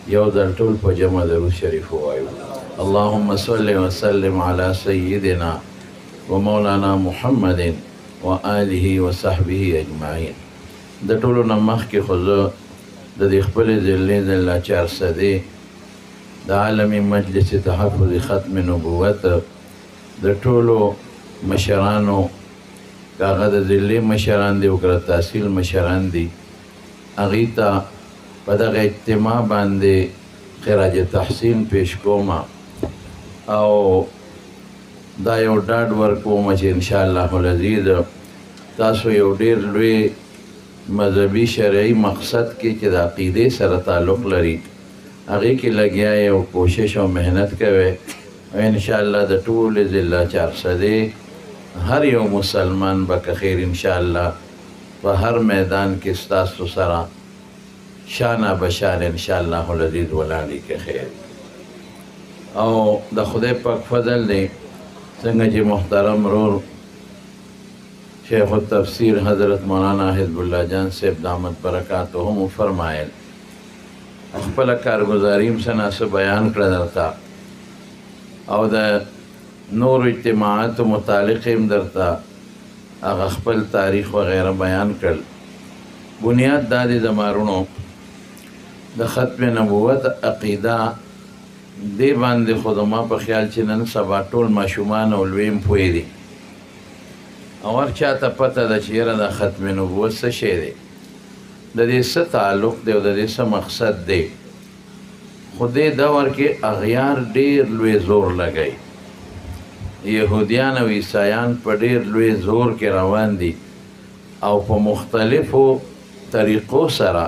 یو ځل ټول په جمع درود شریف ووایو. اللهم صل وسلم علی سیدنا و مولانا محمد و آله و صحبه اجمعین. د ټولو نه مخکې خو زه د دې خپلې ضلعې د الله 400 د عالمي مجلس تحفظ ختم نبوت د ټولو مشرانو، هغه د ضلعې مشران دي او که تحصیل مشران دي، هغوی ته په دغه اجتماع باندې خراج تحسین پیش کوم او دا یو ډاډ ورکوم چې انشاءالله العزیز تاسو یو ډېر لوی مذهبي شرعي مقصد کې چې د عقیدې سره تعلق لري هغې کې لګیا یې او کوشش او محنت کوئ او انشاءالله د ټولې ضلع 400 هر یو مسلمان به که خیر انشاءالله په هر میدان کې ستاسو سره شانه بشان انشاءالله العزیز ولاړی که خیر. او د خدای پاک فضل دی څنګه چې محترم رور شیخ التفسیر حضرت مولانا حزب الله جان صاحب دامت برکاتهم فرمایل خپله کارګزاریم څه ناڅه بیان کړه درته او د نور اجتماعاتو متعلق هم درته هغه خپل تاریخ وغیره بیان کړل. بنیاد دا دی د مارونو د ختم نبوت عقیده دې باندې خو زما په خیال چې نن سبا ټول ماشومان او لوی هم پوه دي او هر چاته پته ده چې یاره د ختم نبوت څه شی دی، د دې څه تعلق دی او د دې څه مقصد دی. خو دې دور کې اغیار ډېر لوی زور لګوي، یهودیان او عیسایان په ډېر لوی زور کې روان دي او په مختلفو طریقو سره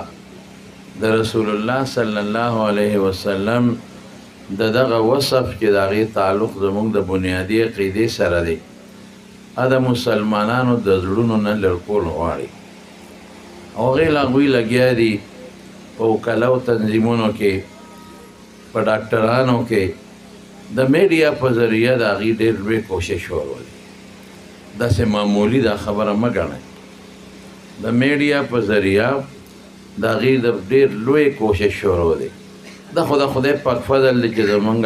د رسول الله صلی الله علیه وسلم د دغه وصف چې د هغې تعلق زموږ د بنیادي عقیدې سره دی د مسلمانانو د زړونو نه لرکول غواړي او هغې هغوی لګیا دي په وکلو تنظیمونو کې، په ډاکټرانو کې د میډیا په ذریعه د هغې ډېر لوی کوشش ورولي. داسې معمولي دا خبره مه ګڼئ، د میډیا په ذریعه د هغې د ډېر لوی کوشش شروع دی. دا خو د خدای پاک فضل دی چې زمونږ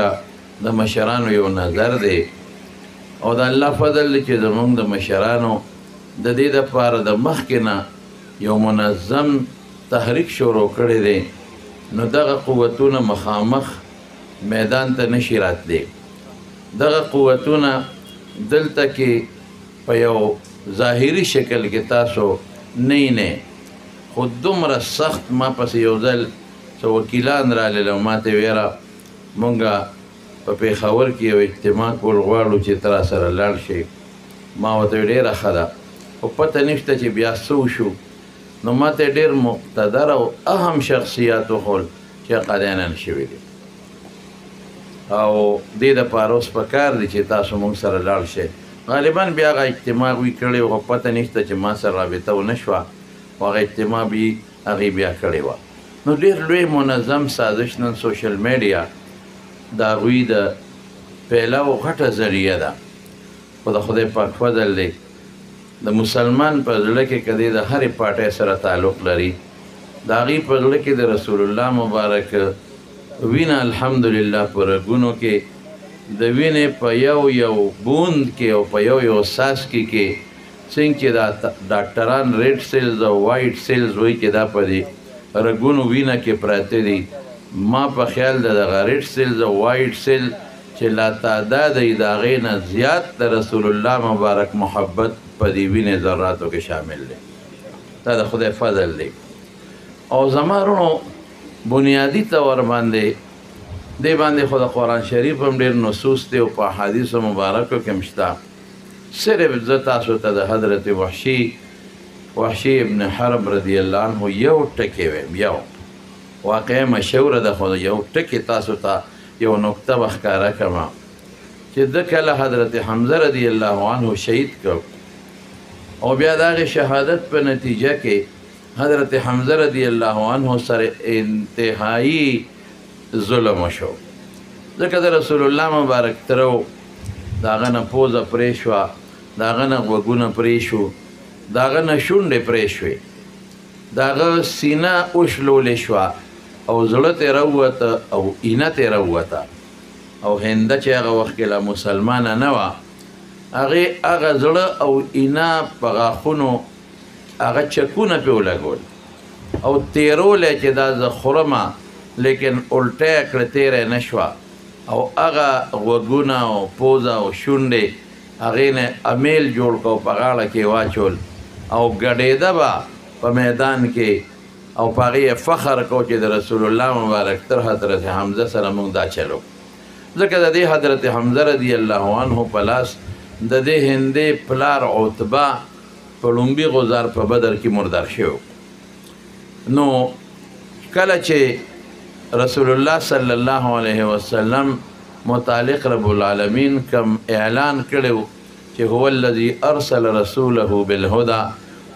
د مشرانو یو نظر دی او د الله فضل دی چې زمونږ د مشرانو د دې دپاره د مخکې نه یو منظم تحریک شروع کړی دی، نو دغه قوتونه مخامخ میدان ته نشي راتلی. دغه قوتونه دلته کې په یو ظاهري شکل کې تاسو نه خو دومره سخت ما پسې یو ځل څه وکیلان رالل او ما ته ویره مونږه په پېښور کې یو اجتماع کول غواړو چې ته راسره لاړ شې. ما ورته ویل ډېره ښه ده خو پته نشته چې بیا څه وشو. نو ما ته ډېر مقتدر او اهم شخصیات وښول چې قاضیانان شوي دي او دې دپاره اوس پکار دی چې تاسو مونږ سره لاړ شئ. غالبا بیا هغه اجتماع وی کړی خو پته نشته چې ما سره رابطه ونه شوه خو هغه اجتماع به هغې بیا کړې وه. نو ډېر لوی منظم سازش نن سوشل میډیا د هغوی د پیلو غټه ذریعه ده. خو د خدای پاک فضل دی د مسلمان په زړه کې که دی د هرې پارټۍ سره تعلق لري د هغې په زړه کې د رسول الله مبارک وینه الحمدلله په رګونو کې د وینې په یو بوند کې او په یو څاڅکي کې څنګه چې دا ډاکټران ریډ سیلز او وایټ سیلز وایي چې دا په دې رګونو وینه کې پراته دي، ما په خیال د دغه ریډ سیلز او وایټ سیل چې لا تعداد یې د هغې نه زیات د رسول الله مبارک محبت په دې وینې ذراتو کې شامل دی. دا د خدای فضل دی. او زما وروڼو بنیادي طور باندې دې باندې خو د قرآن شریف هم ډېر نصوص دی او په احادیثو مبارکو کې هم شته. صرف زه تاسو ته د حضرت وحشي ابن حرب رضی الله عنه یو ټکی ویم، یو واقعه مشهوره ده خو یو ټکی تاسو ته یو نکته به ښکاره کړم چې ده کله حضرت حمزه رضی الله عنه شهید کړ او بیا د هغې شهادت په نتیجه کې حضرت حمزه رضی الله عنه سره انتهایی ظلم وشو، ځکه د رسول الله مبارک تره و، د هغه نه پوزه پرې شوه، د هغه نه غوږونه پرې شو، د هغه نه شونډې پرې شوې، د هغه سینه وشلولې شوه او زړه ترې راووته او اینه ترې راووته او هنده چې هغه وخت کې لا مسلمانه نه وه هغې هغه زړه او اینه په غاښونو هغه چکونه پې ولګول او تیرولی چې دا زه خورمه لیکن الټه یې کړه تیره نه شوه او هغه غوږونه او پوزه او شونډې هغې نه امیل جوړ کړه او په غاړه کې واچول او ګډېده به په میدان کې او په هغې فخر کو چې د رسول الله مبارک تر حضرت حمزه سره موږ دا چلو ځکه د دې حضرت حمزه رضی الله عنه په لاس د دې هندې پلار عتبه په لومبي غزار په بدر کې مردار شوی نو کله چې رسول الله صلی الله علیه وسلم متعلق رب العالمین کم اعلان کړو چې هو الذي ارسل رسوله بالهدى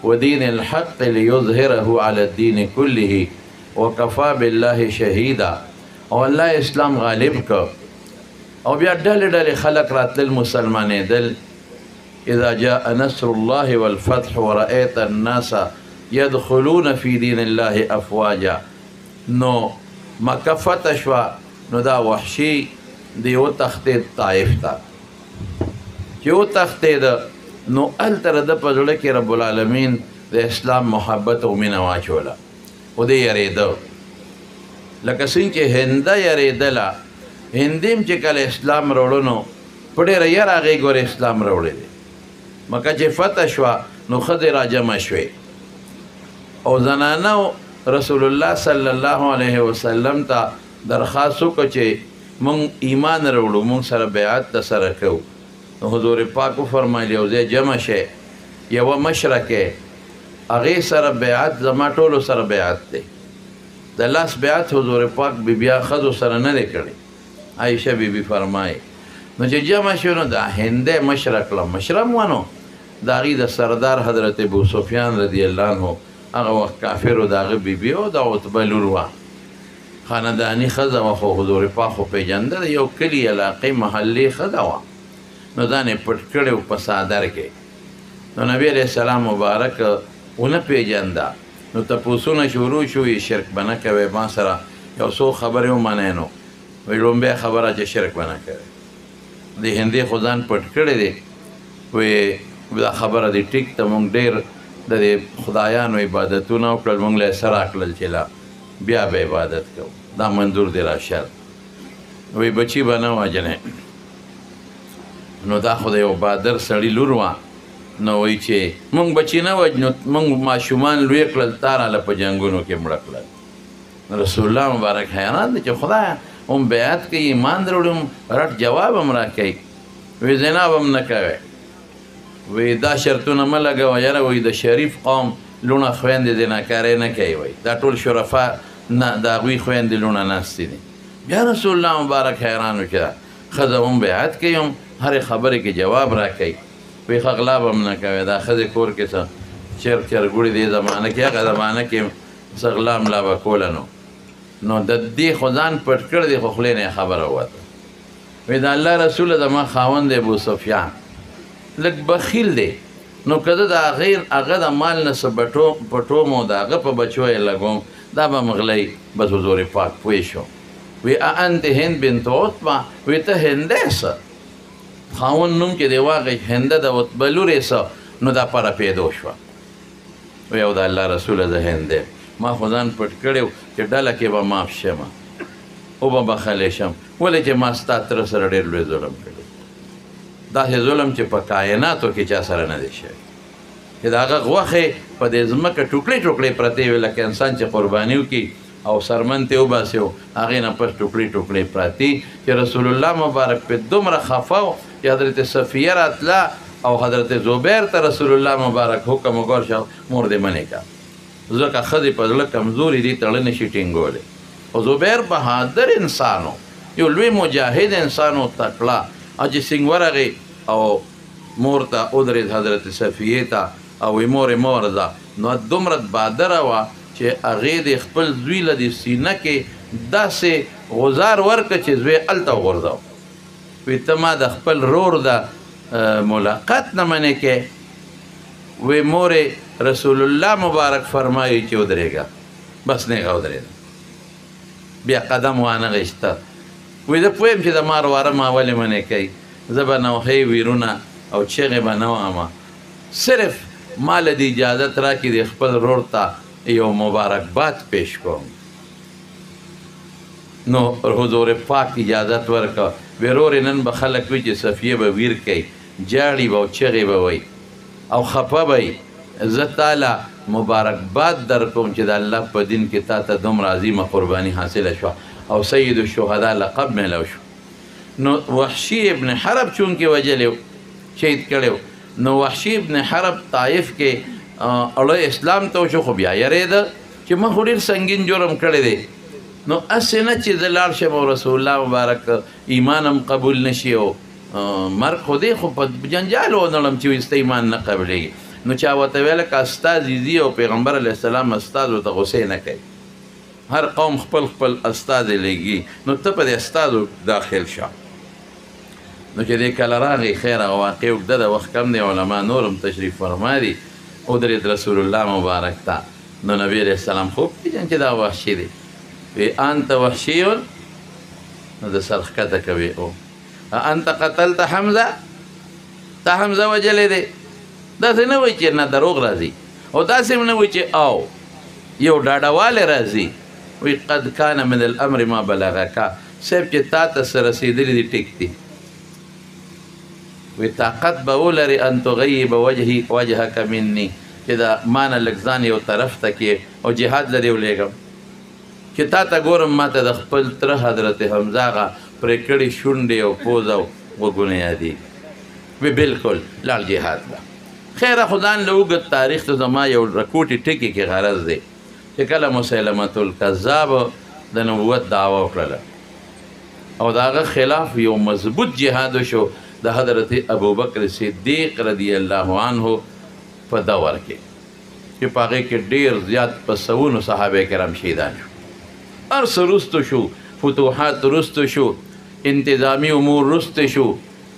ودين الحق ليظهره على الدين كله وكفى بالله شهيدا او الله اسلام غالب کو او بیا ډلې ډلې خلق راتل مسلمانېدل اذا جاء نصر الله والفتح ورأيت الناس يدخلون في دين الله افواجا نو مکه فتح شوه نو دا وحشي دی وتښتېد طایف ته چې وتښتېده نو هلته د په زړه کې رب العالمین د اسلام محبت او مینه واچوله او دی یریده لکه څنګه چې هنده یریدله هندیم چې کله اسلام راوړه نو په ډېره یره هغې ګورې اسلام راوړی دی مکه چې فتح شوه نو ښځې راجمع شوې او زنانو رسول الله صلی الله علیه وسلم ته درخواست وکړه چې موږ ایمان راوړو موږ سره بیعت د سره کوو نو حضور پاک وفرمایل یو ځای جمع شئ یوه مشره کې هغې سره بیعت زما ټولو سره بیعت دی د لاس بیعت حضور پاک بیا ښځو سره نه دی کړی عایشه بیبي فرمایي نو چې جمع شو نو د هندۍ مشره کړه مشره م ونه د هغې د سردار حضرت ابو سفیان رضی الله عنه هغه وخت کافر و د هغه بیبي او د عتبه لور وه خانداني ښځه وه خو حضور پاک خو پېژنده د یو کلي علاقې محلې ښځه وه نو ځان یې پټ کړی و په څادر کې نو نبي علیه السلام مبارک ونه پېژنده نو تپوسونه شروع شو یې شرک به نه کوئ ما سره یو څو خبرې ومنئ نو وایي لومبۍ خبره چې شرک به نه کوئ د هندي خو ځان پټ کړی دی وایي دا خبره دی ټیک ته موږ ډېر د دې خدایانو عبادتونه وکړل موږ له یې څه راکړل چې لا بیا به عبادت کوو دا منظور دی راشد وایي بچي به نه وژنې نو دا خو د یو بادر سړي لور وه نو وایي چې موږ بچي نه وژنو موږ ماشومان لوی کړل تا راله په جنګونو کې مړه کړل رسول الله مبارک حیران دی چې خدایه هم بیعت کوي ایمان دروړي هم رټ جواب هم راکوي وایي زنا به هم نه کوئ وی دا شرطونه مه لګوه یاره وایي د شریف قوم لوڼه خویندې زناکارۍ نه کوي وایي دا ټول شرفا نه د هغوی خویندې لوڼه ناستې دي بیا رسول الله مبارک حیران و چې ښځه هم بیعت کوي هم هرې خبرې کې جواب راکوي وایي ښه غلا به هم نه کوي دا ښځې کور کې څه چرګ چرګوړي دې زمانه کې هغه زمانه کې څه غلا ملا به کوله نو د دې خو ځان پټ کړی دی خو خولې نه یې خبره ووته وایي د الله رسوله زما خاوند دی ابو سفیان لږ بخیل دی نو که زه د هغه د مال نه څه پټوم او د هغه په بچو یې لګوم دا به مغلی بس حضور پاک پوه شو وی انت هند بنت عتبه وی ته هندی څه خاوند نوم چې دی واغی هنده د عتبه لورې څه نو دا پره پیدا شوه وی او د الله رسوله زه هندی ما خو ځان پټ کړی و چې ډله کې به معاف شمه او به بخلی شم ولې چې ما ستا تره سره ډېر لوی ظلم کړی داسې ظلم چې په کائناتو کې چا سره نه دی شوی چې د هغه غوښې په دې ځمکه ټوکړې ټوکړې پرتې وې لکه انسان چې قرباني وکړي او سرمن ته وباسي او هغې نه پس ټوکړې ټوکړې پرتې چې رسول الله مبارک پې دومره خفه و چې حضرت صفیه راتله او حضرت زبیر ته رسول الله مبارک حکم وکړ چې مور دې منې کړه ځکه ښځې په زړه کمزوري دي تړه نه شي ټینګولی او زبیر بهادر انسان و یو لوی مجاهد انسان و تکړه چې څنګه ورغی او مور ته ودرېد حضرت صفیې ته او وی مورې مه ورځه نو دومره بادره وه چې هغې د خپل زوی له د سینه کې داسې غزار ورکړه چې زوی هلته وغورځو وی ته ما د خپل رور د ملاقات نه منې کې وی مورې رسول الله مبارک فرمایي چې ودرېږه بس نیغه ودرېده بیا قدم وانه غېسته وایي زه پوهیم چې د مار واره ما ولې منې کوي زه به نوحې ویرونه او چغې به نه وامه صرف ما له دې اجازت راکړي د خپل رور ته یو مبارکباد پیش کوم نو حضور پاک اجازت ورکړه وی رورې نن به خلک وي چې صفیه به ویر کوي جاړي به او چغې به وایي او خفه به وي زه تاله مبارکباد در کوم چې د الله په دین کې تا ته دومره عظیمه قرباني حاصله شوه او سید الشهدا لقب میلو شو نو وحشي ابن حرب چونکې وجلی شهید کړی نو وحشي ابن حرب طایف کې اړه اسلام ته وشو خو بیا یېرېده چې ما خو ډېر سنګین جرم کړی دی نو هسې نه چې زه لاړ شم او رسول الله مبارک ایمان هم قبول نشي او مرګ خو دی خو په جنجال ونړم چې وایي ستا ایمان نه قبلېږي نو چا ورته ویله که استازي ځي او پیغمبر علیه السلام استازو ته غوسې نه کوي هر قوم خپل خپل استازی لګي نو ته په دې استازو داخل شه نو چې دې کله راغی خیر هغه واقع اوږده د وخت کم دی علما نور هم تشریف فرما دي ودرېد رسول الله مبارک ته نو نبی علیه السلام خوب پېژن چې دا وحشي دی وی انت وحشیون نو د سر ښکته کوي او انت قتلت حمزه تا حمزه وجلی دی داسې نه وایي چې نه دروغ راځي او داسې هم نه وایي چې او یو ډاډهوالی راځي وی قد کان من الامر ما بلغکا صاحب چې تا ته څه رسېدلي دي ټیک دي وی طاقت به ولري ان تغیب وجهک مني چې دا ما نه لږ ځان یو طرف ته کې او جهاد له دې ولېږم چې تا ته ګورم ما ته د خپل تره حضرت حمزه هغه پرې کړي شونډې او پوز او غوږونه یادېږي وی بلکل لاړ جهاد له خیره خو ځان له اوږد تاریخ ته زما یو رکوټې ټکي کې غرض دی چې کله مسلمة الکذاب د نبوت دعوه وکړله او د هغه خلاف یو مضبوط جهاد وشو د حضرت ابوبکر صدیق رضی الله عنه په دور کې چې په هغې کې ډېر زیات په سوونو صحابه کرام شهیدان شو هر څه رسته شو فتوحات رسته شو انتظامی امور رسته شو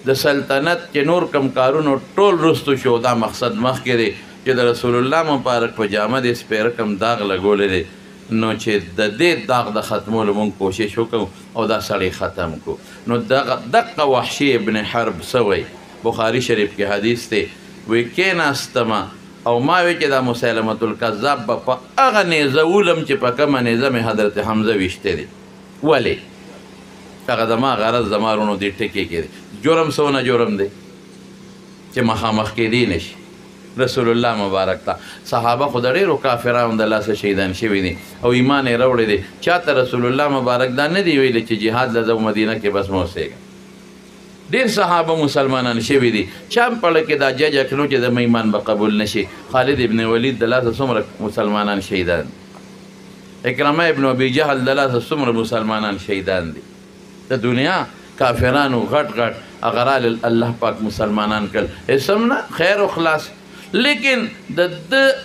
د سلطنت چې نور کم کارونو ټول رسته شو دا مقصد مخکې دی چې د رسول الله مبارک په جامه د سپېره کم داغ لګولی دی نو چې د دې داغ د ختمولو مونږ کوشش وکړو او دا سړی ختم کړو نو دقه وحشي ابن حرب څه وایي بخاري شریف کې حدیث دی وی کېناستمه او ما وی چې دا مسلمة الکذاب به په هغه نیزه ولم چې په کومه نیزه مې حضرت حمزه ویشتی دی ولې هغه زما غرض زما رونو دې ټکې کې دی جرم څونه جرم دی چې مخامخ کېدی نشي رسول الله مبارک ته صحابه خو د ډېرو کافرانو د لاسه شهیدان شوي دي او ایمان یې راوړی دی چاته رسول الله مبارک دا نه دی ویلی چې جهاد له زه مدینه کې بس مه اوسېږم ډېر صحابه مسلمانان شوي دي چا هم پړه کې دا جج کړو چې زما ایمان به قبول نشي خالد ابن ولید د لاسه څومره مسلمانان شهیدان اکرمه ابن ابي جهل د لاسه څومره مسلمانان شهیدان دي د دنیا کافرانو غټ غټ هغه رال الله پاک مسلمانان کړل اسم نه خیر و خلاص لیکن د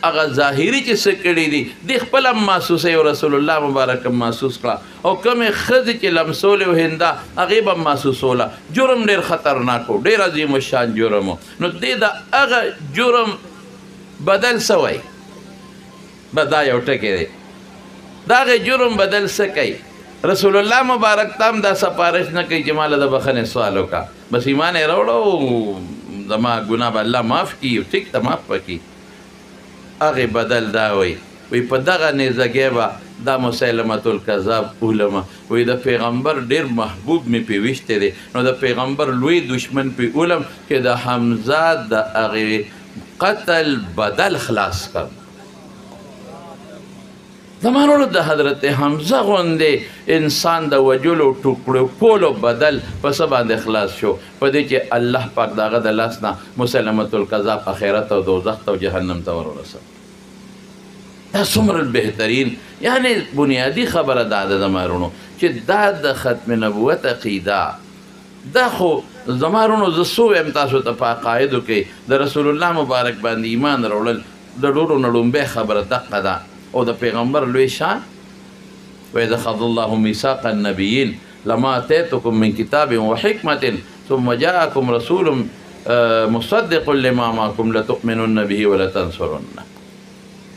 هغه ظاهري چې څه کړي دي د خپل هم محسوسوي او رسول الله مبارک هم محسوس کړه او کومې ښځې چې لمسولې و هنده هغې به هم محسوسوله جرم ډېر خطرناک و ډېر عظیم الشان جرم و نو دې د هغه جرم بدل څه وایي دا یو ټکی دی د هغې جرم بدل څه کوي رسول الله مبارک ته هم دا سفارش نه کوي چې ما له د بخښنې سوال وکړه بس ایمان یې راوړه زما ګناه به الله معاف کړي ټیک ته معاف به کړي هغې بدل دا وایي وی په دغه نیزګۍ به دا مسلمة الکذاب علمه وی د پیغمبر ډېر محبوب مې پې ویشتی دی نو د پیغمبر لوی دشمن پې علم چې د حمزه د هغې قتل بدل خلاص کړ زمانو د حضرت حمزه غوندې انسان د وجلو ټوکړو کولو بدل په څه باندې خلاص شو په دې چې الله پاک د هغه د لاس نه مسلمة الکذاب آخرت او دوزخ ته او جهنم ته ورسوي دا څومره بهترین یعنی بنیادي خبره دا ده زمانو چې دا د ختم نبوت عقیده دا خو زمانو زه څو یم تاسو ته په عقایدو کې د رسول الله مبارک باندې ایمان راوړل د ډېرو نه لومبۍ خبره دقه ده او د پیغمبر لوی شان وإذ أخذ الله ميثاق النبيين لما آتيتكم من كتاب وحكمة ثم جاءكم رسول مصدق لما معكم لتؤمنن به ولتنصرنه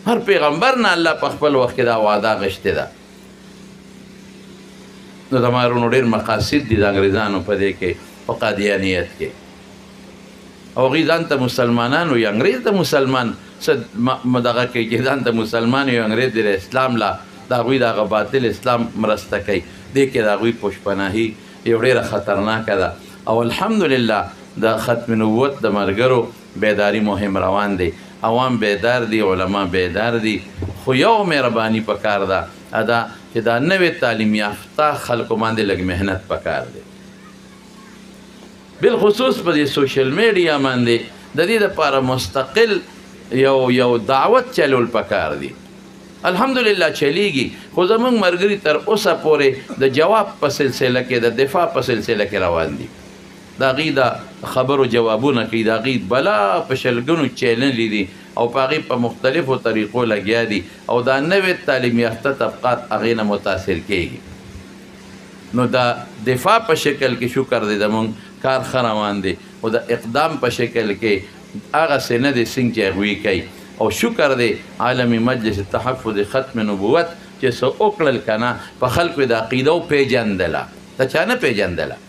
هر پیغمبر نه الله په خپل وخت کې دا وعده غشته ده نو د مارونو ډېر مقاصد دي د انګریزانو په دې کې په قادیانیت کې او هغوی ځان ته مسلمانان وي انګریز ته مسلمان څه دغه کوي چې ځان ته مسلمان وي انګریز د اسلام لا د هغوی د هغه باطل اسلام مرسته کوي دې کې د هغوی پشپناهي یو ډېره خطرناکه ده او الحمدلله د ختم نبوت د ملګرو بیداري مهم روان دی عوام بیدار دي علما بیدار دي خو یو مهرباني پکار ده ادا چې دا نوې تعلیم یافته خلکو باندې لږ محنت پکار دی بالخصوص په دې سوشل میډیا باندې د دې دپاره مستقل یو دعوت چلول پکار دی الحمدلله چلیږي خو زمونږ ملګري تر اوسه پورې د جواب په سلسله کې د دفاع په سلسله کې روان دي د هغې د خبرو جوابونه کوي د هغې بلا په شلګونو چینلې دي او په هغې په مختلفو طریقو لګیا دي او دا نوې تعلیم یافته طبقات هغې نه متاثر کېږي نو دا دفاع په شکل کې شکر دی زمونږ کار ښه روان دی او د اقدام په شکل کې هغسې نه دی څنګه چې هغوی کوي او شکر دی عالمي مجلس تحفظ ختم نبوت چې څه وکړل که نه په خلکو یې د عقیده وپېژندله د چا نه پېژندله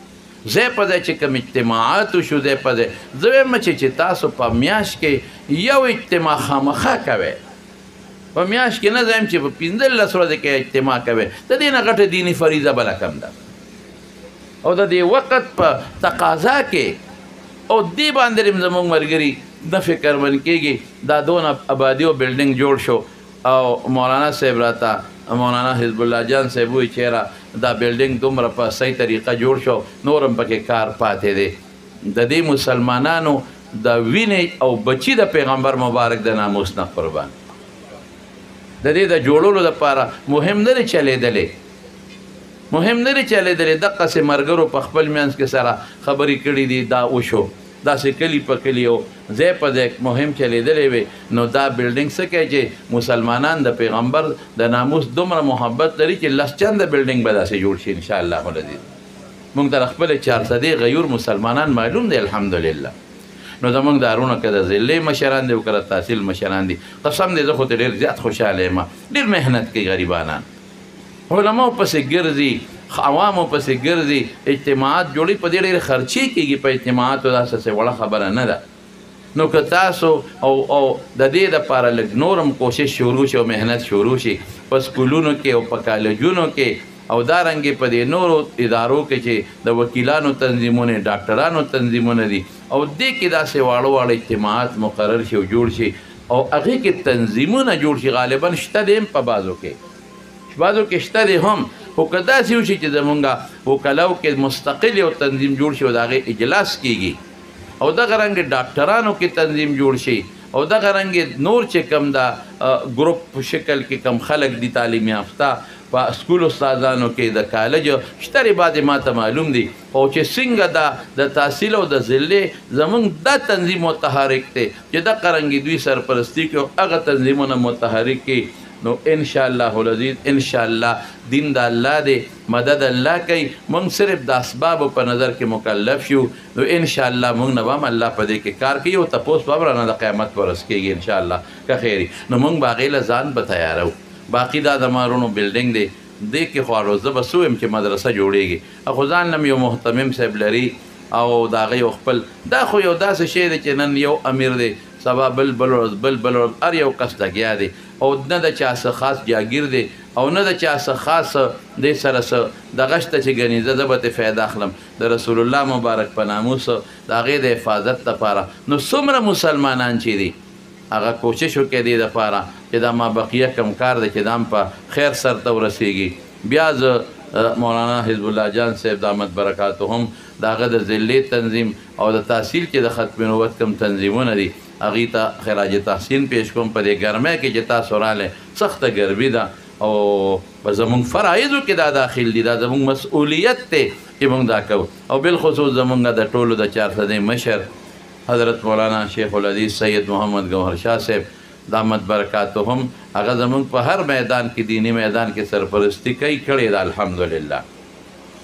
ځای په ځای چې کوم اجتماعات وشو ځای په ځای زه وایم چې تاسو په میاشت کې یو اجتماع خامخا کوئ په میاشت کې نه ځایم چې په 15 ورځې کې اجتماع کوئ د دې نه غټه دیني فریضه بله کم ده او د دې وخت په تقاضا کې او دې باندې هم زموږ ملګري نه فکرمند کېږي دا دونه آبادي او بلډینګ جوړ شو او مولانا صاحب راته مولانا حزب الله جان صاحب وایي چېرې دا بلډینګ دومره په صحیح طریقه جوړ شو نور هم پکې کار پاتې دی د دې مسلمانانو د وینې او بچي د پیغمبر مبارک د ناموس نه قربان د دې د جوړولو لپاره مهم نه دی چلېدلی مهم نه دی چلېدلی دقسې ملګرو په خپل منځ کې سره خبرې کړي دي دا وشو داسې کلي په کلي او ځای په ځای مهم چلېدلی وي نو دا بلډینګ څه کوي چې مسلمانان د پیغمبر د ناموس دومره محبت لري چې لس چنده بلډینګ به داسې جوړ شي انشاءالله العزیز موږ ته خپلې 400 غیور مسلمانان معلوم دی الحمدلله نو زموږ دارونه که د ضلعې مشران دي او که د تحصیل مشران دي قسم دی زه خو ته ډېر زیات خوشحاله یم ډېر محنت کوي غریبانان علماو پسې ګرځي عوامو پسې ګرځي اجتماعات جوړي په دې ډېرې خرچې کېږي په اجتماعاتو دا څه وړه خبره نه ده نو که تاسو او د دې دپاره لږ نور هم کوشش شروع شي او محنت شروع شي په سکولونو کې او په کالجونو کې او دارنګې په دې نورو ادارو کې چې د وکیلانو تنظیمونه ډاکټرانو تنظیمونه دي او دې کې داسې واړه واړه اجتماعات مقرر شي او جوړ شي او هغې کې تنظیمونه جوړ شي غالبا شته دی هم په بعضو کې شته دی هم خو که داسې وشي چې زمونږ وکلاو کې مستقل یو تنظیم جوړ شي او د هغې اجلاس کېږي او دغه رنګې ډاکټرانو کې تنظیم جوړ شي او دغه رنګې نور چې کم دا ګروپ په شکل کې کم خلک دي تعلیم یافته په سکول استادانو کې د کالج شته بعضې ما ته معلوم دي او چې څنګه دا د تحصیل او د ضلع زمونږ دا تنظیم متحرک دی چې دغه رنګې دوی سرپرستي کوي او هغه تنظیمونه متحرک کړي نو انشاءالله العزیز انشاءالله دین د الله دی مدد الله کوي موږ صرف د اسبابو په نظر کې مکلف شو نو انشاءالله موږ نه به هم الله په دې کې کار کوي او تپوس به هم رانه د قیامت په ورځ کېږي انشاءالله که خیر نو موږ به هغې له ځان به تیارو باقي دا د مارونو بلډینګ دی دې کې خو زه به څه ویم چې مدرسه جوړېږي خو ځان نه یو محتمم صاحب لري او د هغه یو خپل دا خو یو داسې شی دی چې نن یو امیر دی سبا بل ورځ هر یو کس لګیا دی او نه د چا څه خاص جاګیر دی او نه د چا څه خاص دې سره څه دغه شته چې ګنې زه به ترې فایده اخلم د رسول الله مبارک په ناموس د هغې د حفاظت لپاره نو څومره مسلمانان چې دي هغه کوشش وکړي دې دپاره چې دا ما بقیه کم کار دی چې دا هم په خیر سرته ورسېږي بیا زه مولانا حزب الله جان صاحب دامت برکاتهم د هغه د ضلعې تنظیم او د تحصیل کې د ختم نبوت کم تنظیمونه دي هغې ته خراج تحسین پیش کوم په دې ګرمۍ کې چې تاسو رالی سخته ګرمي ده او په زمونږ فرایضو کې دا داخل دي دا زمونږ مسؤلیت دی چې مونږ دا کوو او بالخصوص زمونږ د ټولو د 400 مشر حضرت مولانا شیخ الحدیث سید محمد گوهر شاه صاحب دامت برکاتهم هغه زمونږ په هر میدان کې دینی میدان کې سرپرستی کوي کړې ده الحمدلله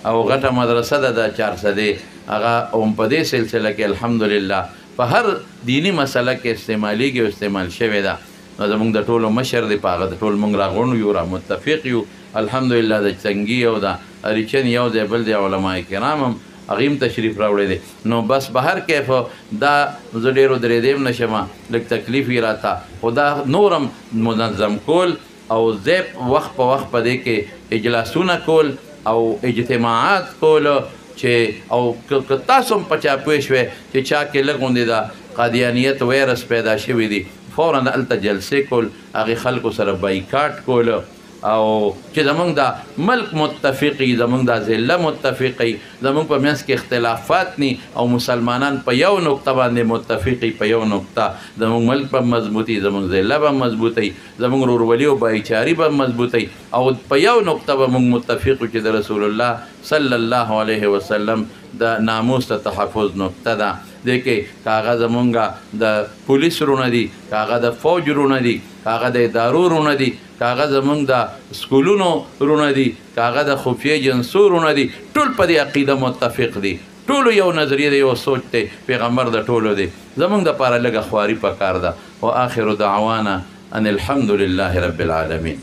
او غټه مدرسه ده د 400 هغه هم په دې سلسله کې الحمدلله په هر دینی مسله کې استعمالیږي او استعمال شوې ده نو زمونږ د ټولو مشر دی په هغه د ټول مونږ راغونډ یو را متفق یو الحمدلله د چنګي او د اریچن یو ځای بل ځای علما کرام هم هغې هم تشریف راوړی دی. نو بس به هر کیف دا زه ډېرو درېدی هم نشم، لږ تکلیف یې راته، خو دا نور هم منظم کول او ځای وخت په وخت په دې کې اجلاسونه کول او اجتماعات کول چې او که تاسو هم په چا پوه شوئ چې چا کې لږ غوندې د قادیانیت ویرس پیدا شوي دي، فورا هلته جلسې کول، هغې خلکو سره بایکاټ کول او چې زمونږ د ملک متفقي، زمونږ د ضلع متفقي، زمونږ په منځ کې اختلافات نی او مسلمانان په یو نقطه باندې متفقي، په یو نقطه زمونږ ملک به مضبوطي، زمونږ ضلع به مضبوطي، زمونږ ورورولي او بایچاري به مضبوطي او په یو نقطه به موږ متفق چې د رسول الله صلی الله علیه وسلم د ناموس ته تحفظ نقطه ده. دې کې که هغه زمونږ د پولیس رونه دي، که هغه د فوج رونه دي، که هغه د ادارو رونه دي، که هغه زمونږ د سکولونو رونه دي، که هغه د خفیه جنسو رونه دي، ټول په دې عقیده متفق دي، ټولو یو نظریه دی، یو سوچ دی، پیغمبر د ټولو دی. زمونږ دپاره لږه خواري پکار ده. وآخر دعوانا ان الحمد لله رب العالمین.